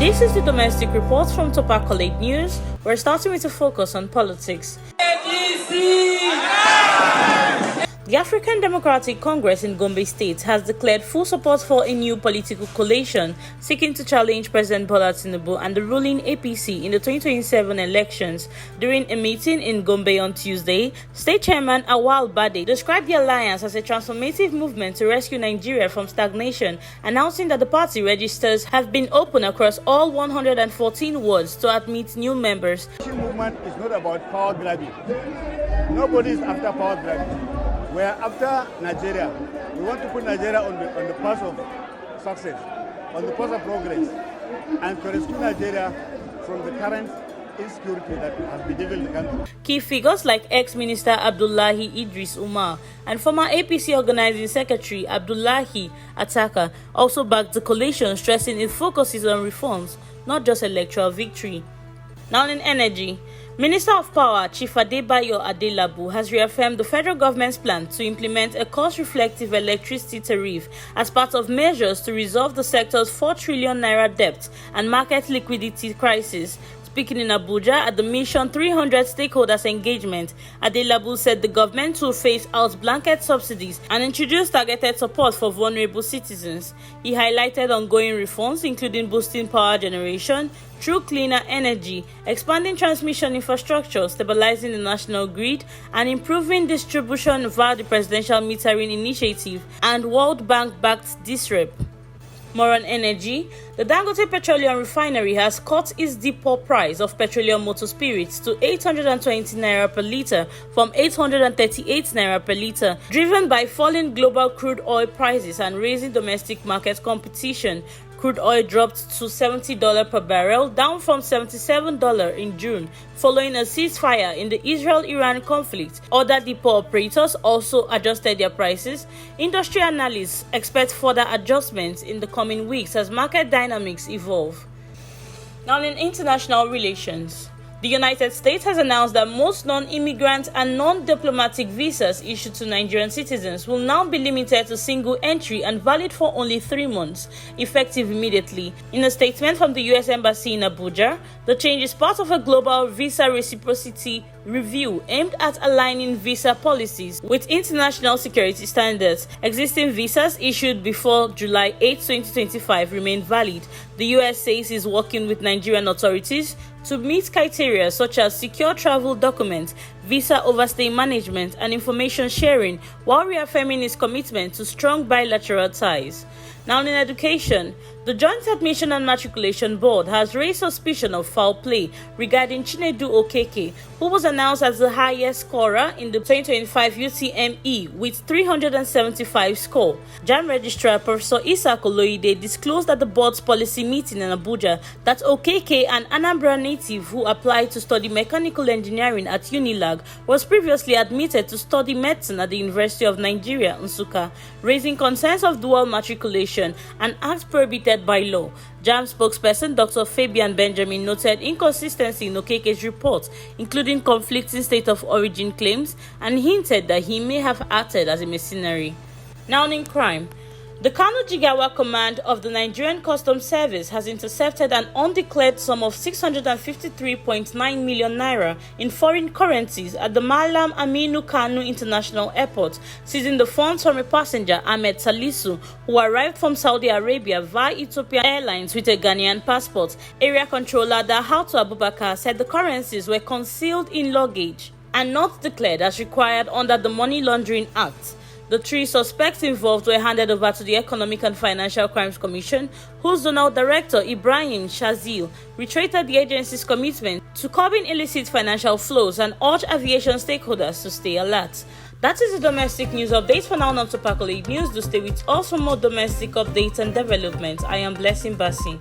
This is the domestic reports from Topacolate News. We're starting with a focus on politics. The African Democratic Congress in Gombe State has declared full support for a new political coalition seeking to challenge President Bola Tinubu and the ruling APC in the 2027 elections. During a meeting in Gombe on Tuesday, State Chairman Awal Bade described the alliance as a transformative movement to rescue Nigeria from stagnation, announcing that the party registers have been open across all 114 wards to admit new members. The movement is not about power grabbing. Nobody is after power grabbing. We are after Nigeria. We want to put Nigeria on the path of success, on the path of progress, and to rescue Nigeria from the current insecurity that has bedeviled the country. Key figures like ex-Minister Abdullahi Idris Umar and former APC Organizing Secretary Abdullahi Ataka also backed the coalition, stressing it focuses on reforms, not just electoral victory. Now in energy, Minister of Power Chief Adebayo Adelabu has reaffirmed the federal government's plan to implement a cost-reflective electricity tariff as part of measures to resolve the sector's 4 trillion naira debt and market liquidity crisis. Speaking in Abuja at the Mission 300 stakeholders engagement, Adelabu said the government will phase out blanket subsidies and introduce targeted support for vulnerable citizens. He highlighted ongoing reforms including boosting power generation through cleaner energy, expanding transmission infrastructure, stabilizing the national grid, and improving distribution via the Presidential Metering Initiative and World Bank-backed DSREP. More on energy, the Dangote Petroleum Refinery has cut its depot price of petroleum motor spirits to 820 naira per litre from 838 naira per litre, driven by falling global crude oil prices and raising domestic market competition. Crude oil dropped to $70 per barrel, down from $77 in June, following a ceasefire in the Israel-Iran conflict. Other depot operators also adjusted their prices. Industry analysts expect further adjustments in the coming weeks as market dynamics evolve. Now in international relations, the United States has announced that most non-immigrant and non-diplomatic visas issued to Nigerian citizens will now be limited to single entry and valid for only 3 months, effective immediately. In a statement from the U.S. Embassy in Abuja, the change is part of a global visa reciprocity review aimed at aligning visa policies with international security standards. Existing visas issued before July 8, 2025 remain valid. The U.S. says it's working with Nigerian authorities to meet criteria such as secure travel documents, visa overstay management, and information sharing, while reaffirming its commitment to strong bilateral ties. Now in education, the Joint Admission and Matriculation Board has raised suspicion of foul play regarding Chinedu Okeke, who was announced as the highest scorer in the 2025 UTME with 375 score. JAMB Registrar Professor Issa Koloide disclosed at the board's policy meeting in Abuja that Okeke, an Anambra native who applied to study mechanical engineering at Unilag, was previously admitted to study medicine at the University of Nigeria, Nsukka, raising concerns of dual matriculation, an act prohibited by law. JAMB spokesperson Dr. Fabian Benjamin noted inconsistency in Okeke's report, including conflicting state of origin claims, and hinted that he may have acted as a mercenary. Now in crime, the Kano Jigawa Command of the Nigerian Customs Service has intercepted an undeclared sum of 653.9 million naira in foreign currencies at the Malam Aminu Kano International Airport, seizing the funds from a passenger, Ahmed Salisu, who arrived from Saudi Arabia via Ethiopian Airlines with a Ghanaian passport. Area controller Dahatu Abubakar said the currencies were concealed in luggage and not declared as required under the Money Laundering Act. The 3 suspects involved were handed over to the Economic and Financial Crimes Commission, whose Zonal Director Ibrahim Shazil reiterated the agency's commitment to curbing illicit financial flows and urged aviation stakeholders to stay alert. That is the domestic news update for now on Topacolate News. Do stay with us for more domestic updates and developments. I am Blessing Bassi.